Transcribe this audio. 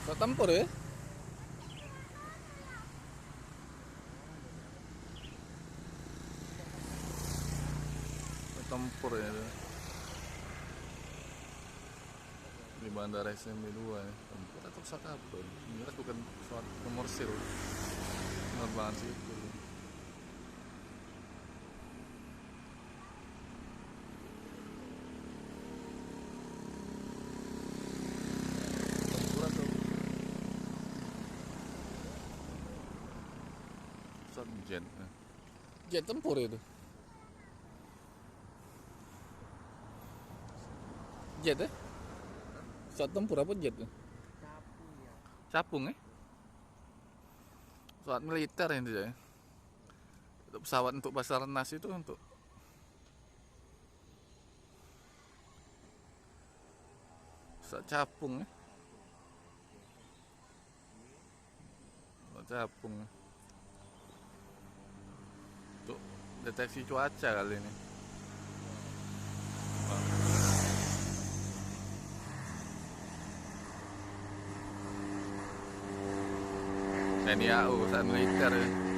Pesawat tempur ya. Pesawat tempur ya itu. Di Bandara SMB 2 ya. Tempur atau pesawat apa? Ini bukan pesawat komersil. Penerbangan sipil. Tempur atau pesawat jet. Jet tempur itu. Jet ya? Pesawat tempur apa jet ya? Capung ya. Capung ya? Pesawat militer itu ya. Untuk pesawat untuk Basarnas itu untuk pesawat capung ya. Pesawat capung. Untuk deteksi cuaca kali ini. TNI AU, pesawat militer ya.